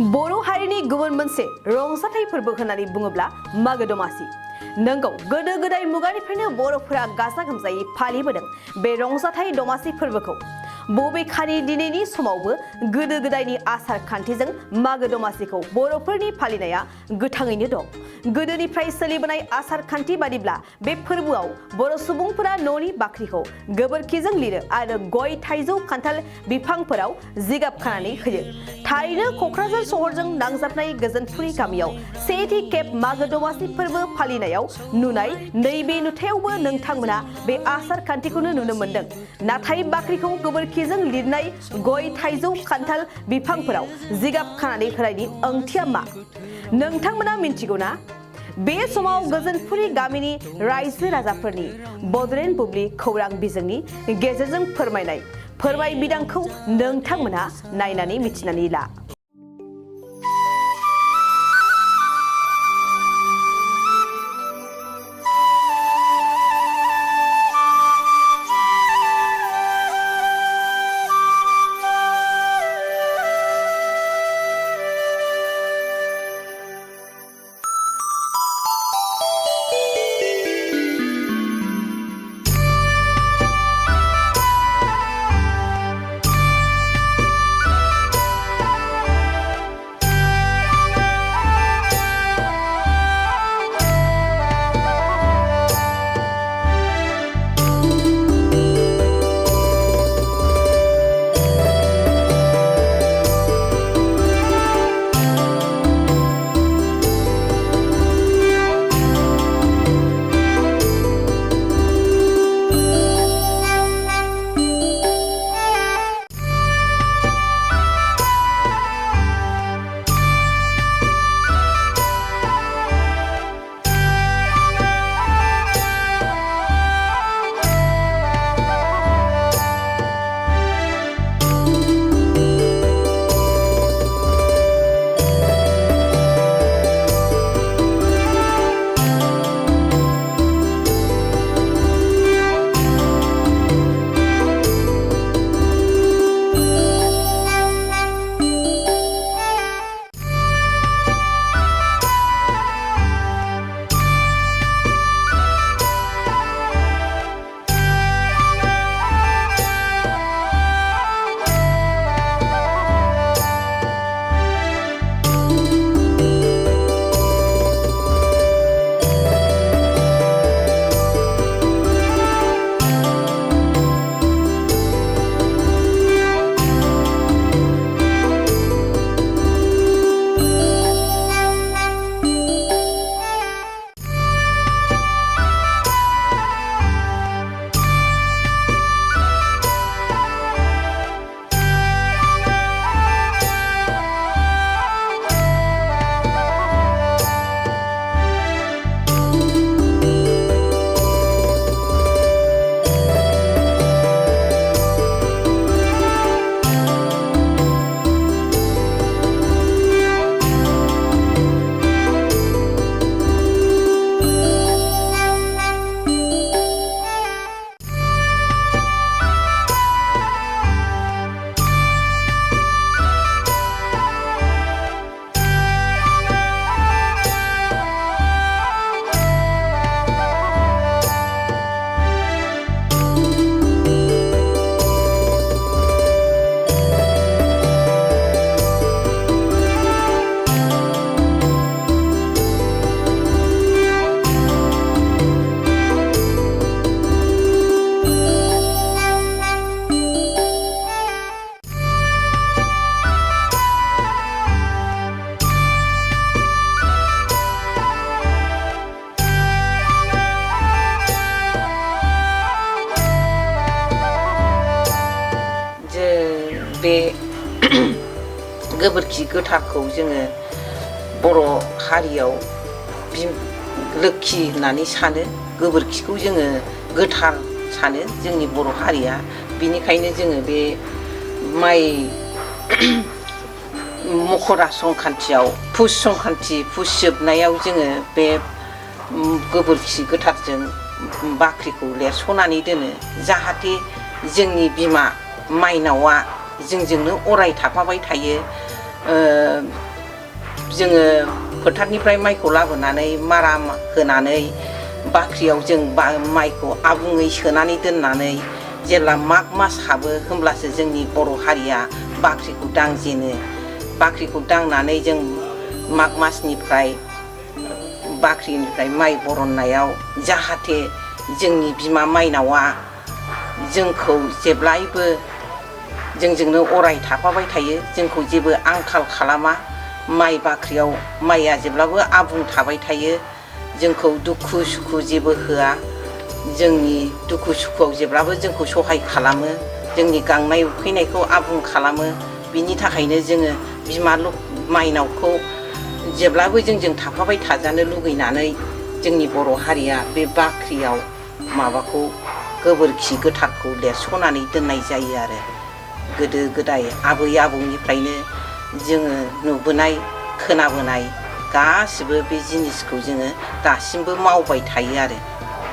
बर' हारिनि गुबुन मोनसे रंजाथाइ फोरबो होननानै बुङोब्ला मागो दमासि। नंगौ, गोदो गोदाय मुगानिफ्रायनो बर'फोरा गाजा गोमजायै फालिबोदों बे रंजाथाइ दमासि फोरबोखौ। बबेखानि दिनैनि समावबो गोदो गोदायनि आसार खान्थिजों मागो दमासिखौ बर'फोरनि फालिनाया गोथाङैनो दं। गोदोनिफ्राय सोलिबोनाय आसार खान्थि बादिब्ला बे फोरबोआव बर' सुबुंफोरा न'नि बाख्रिखौ गोबोरखिजों लिरो आरो गय, थाइजौ, खान्थाल बिफांफोराव जिगाब खानानै होयो। थारैनो क'क्राझार सहरजों नांजाबनाय गोजोनपुरि गामियाव सेथि खेब मागो दमासि फोरबो फालिनायाव नुनाय नैबे नुथायावबो नोंथांमोना बे आसार खान्थिखौनो नुनो मोनदों। नाथाय बाख्रिखौ गोबोरखिजों लिरनाय गय, थाइजौ, खान्थाल बिफांफोराव जिगाब खानानै होनायनि ओंथिया मा नोंथांमोना मिन्थिगौ ना? बे समाव गोजोनपुरि गामिनि रायजो राजाफोरनि बड'लेण्ड बुब्लि खौरां बिजोंनि गेजेरजों फोरमायनाय फोरमायबिदांखौ नोंथांमोना नायनानै मिथिनानै ला। बे गोबोरखि गोथारखौ जोङो बर' हारियाव लोक्षि होननानै सानो। गोबोरखिखौ जोङो गोथार सानो जोंनि बर' हारिया। बिनिखायनो जोङो बे माइ मकरा संक्रान्तियाव पुस जोबनायाव जोङो बे गोबोरखि गोथारजों बाख्रिखौ लिरस'नानै दोनो, जाहाथे जोंनि बिमा माइनावा जोंजोंनो अराय थाफाबाय थायो। जोङो फोथारनिफ्राय माइखौ लाबोनानै मारा होनानै बाख्रियाव जों माइखौ आबुङै सोनानै दोननानै जेब्ला माग मास हाबो होमब्लासो जोंनि बर' हारिया बाख्रिखौ दांजेनो। बाख्रिखौ दांनानै जों माग मासनिफ्राय बाख्रिनिफ्राय माइ बरननायाव जाहाथे जोंनि बिमा माइनावआ जोंखौ जेब्लायबो जोंजोंनो अराय थाफाबाय थायो, जोंखौ जेबो आंखाल खालामा, माइ बाख्रियाव माइया जेब्लाबो आबुं थाबाय थायो, जोंखौ दुखु सुखु जेबो होआ, जोंनि दुखु सुखुआव जेब्लाबो जोंखौ सहाय खालामो, जोंनि गांनाय उखैनायखौ आबुं खालामो। बिनि थाखायनो जोङो बिमा माइनावखौ जेब्लाबो जोंजों थाफाबाय थाजानो लुगैनानै जोंनि बर' हारिया बे बाख्रियाव माबाखौ गोबोरखि गोथारखौ लिरस'नानै दोननाय जायो आरो। गोदो गोदाय आबै आबौनिफ्रायनो जोङो नुबोनाय खोनाबोनाय गासिबो बे जिनिसखौ जोङो दासिमबो मावबाय थायो आरो।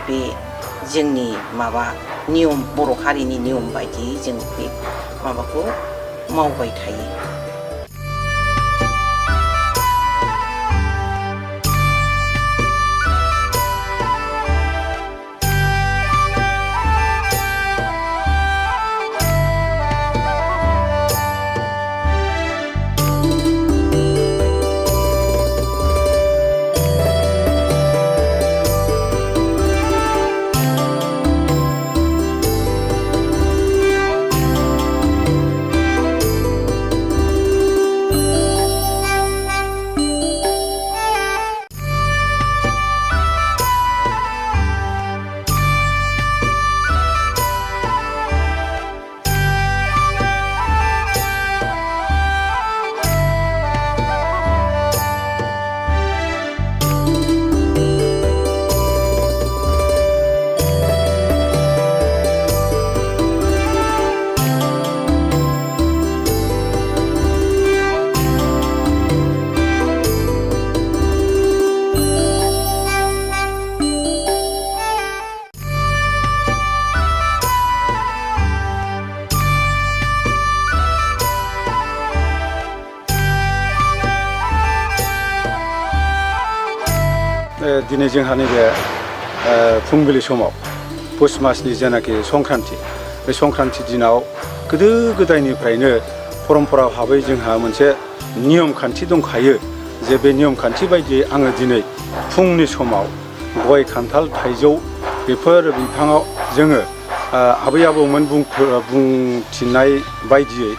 बे जोंनि माबा नियम, बर' हारिनि नियम बायदियै जों बे माबाखौ मावबाय थायो। दिनै जोंहा नैबे फुंबिलि समाव पुस मासनि जेनाखि संक्रान्ति, बे संक्रान्ति दिनाव गोदो गोदायनिफ्रायनो परम्परा भाबै जोंहा मोनसे नियम खान्थि दंखायो जे बे नियम खान्थि बायदियै आङो दिनै फुंनि समाव गय खान्थाल थाइजौ बेफोर बिफाङाव जोङो आबै आबौमोन बुंथिनाय बायदियै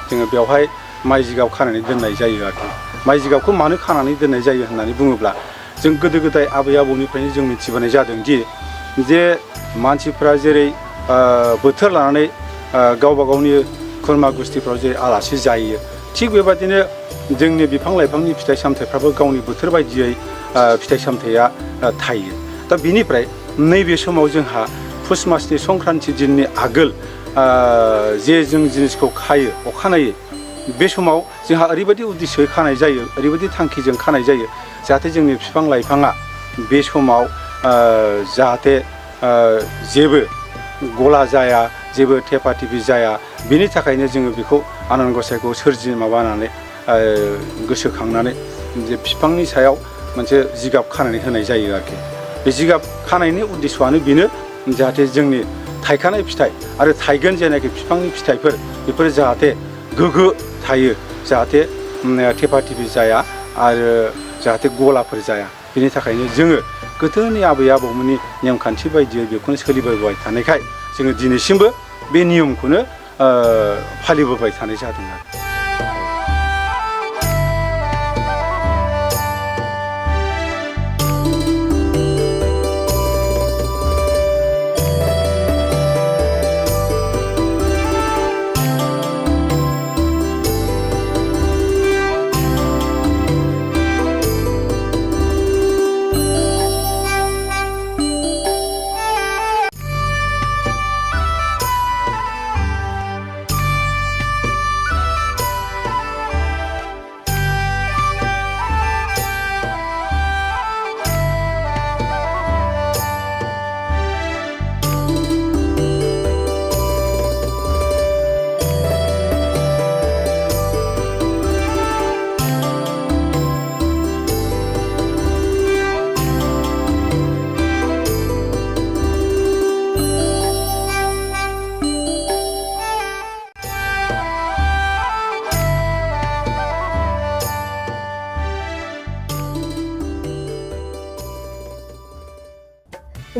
जोङो बेवहाय माइ जिगाब खानानै दोननाय जायो आरोखि। माइ जिगाबखौ मानो खानानै दोननाय जायो होननानै बुङोब्ला जों गोदो गोदाय आबै आबौनिफ्रायनो जों मिथिबोनाय जादोंदि जे मानसिफ्रा जेरै बोथोर लानानै गावबा गावनि खुरमा गुस्थिफ्राव जेरै आलासि जायो, थिग बेबादिनो जोंनि बिफां लाइफांनि फिथाइ सामथाइफ्राबो गावनि बोथोर बायदियै फिथाइ सामथाइया थायो। दा बिनिफ्राय नैबे समाव जोंहा पुस मासनि संक्रान्ति दिननि आगोल जे जों जिनिसखौ खायो अखानायै, बे समाव जोंहा ओरैबायदि उद्देश्यै खानाय जायो, ओरैबायदि थांखिजों खानाय जायो जाहाथे जोंनि बिफां लाइफाङा बे समाव जाहाथे जेबो गला जाया, जेबो थेफा टिफि जाया, बिनि थाखायनो जोङो बेखौ आनान गसाइखौ माबानानै गोसोखांनानै जे बिफांनि सायाव मोनसे जिगाब खानानै होनाय जायो आरोखि। बे जिगाब खानायनि उद्देश्यआनो बेनो जाहाथे जोंनि थायखानाय फिथाइ आरो थायगोन जेनाखि बिफांनि फिथाइफोर, बेफोर जाहाथे गोग्गो थायो, जाहाथे थेफा टिफि जाया आरो जाहाथे गलाफोर जाया। बिनि थाखायनो जोङो गोदोनि आबै आबौमोननि नेमखान्थि बायदियै बेखौनो सोलिबोबाय थानायखाय जोङो दिनैसिमबो बे नियमखौनो फालिबोबाय थानाय जादों आरो।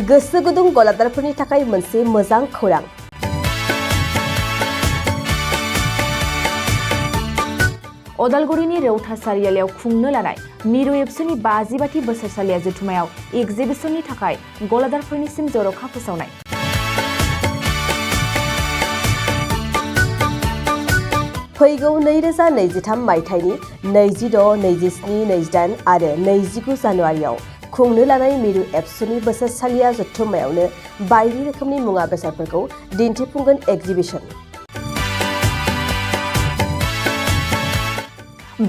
गोसो गुदुं गलादारफोरनि थाखाय मोनसे मोजां खौरां। अदालगुरिनि रौता सारियालियाव खुंनो लानाय मिरु एबसुनि 50 बोसोरसालिया जथुमायाव एगजिबिसननि थाखाय गलादारफोरनिसिम जर'खा फोसावनाय। फैगौ 2023 मायथाइनि 26, 27, 28 आरो 29 जानुवारियाव खुंनो लानाय मिरु एबसुनि बोसोरसालिया जथुमायावनो बायदि रोखोमनि मुवा बेसादफोरखौ दिन्थिफुंगोन एगजिबिसन।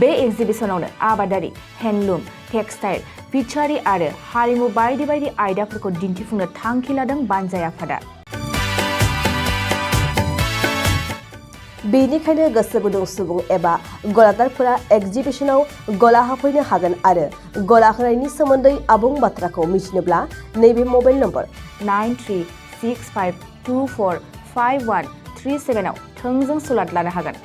बे एगजिबिसनावनो आबादारि, हेन्डलुम, टेक्सटाइल, फिचारि आरो हारिमु बायदि बायदि आयदाफोरखौ दिन्थिफुंनो थांखि लादों बानजाय आफादा। बेनिखायनो गोसो गुदुं सुबुं एबा गलादारफोरा एगजिबिसनाव गला होफैनो हागोन आरो गला होनायनि सोमोन्दै आबुं बाथ्राखौ मिथिनोब्ला नैबे मबाइल नम्बर 9365245137 आव थोंजों सुलाद लानो हागोन।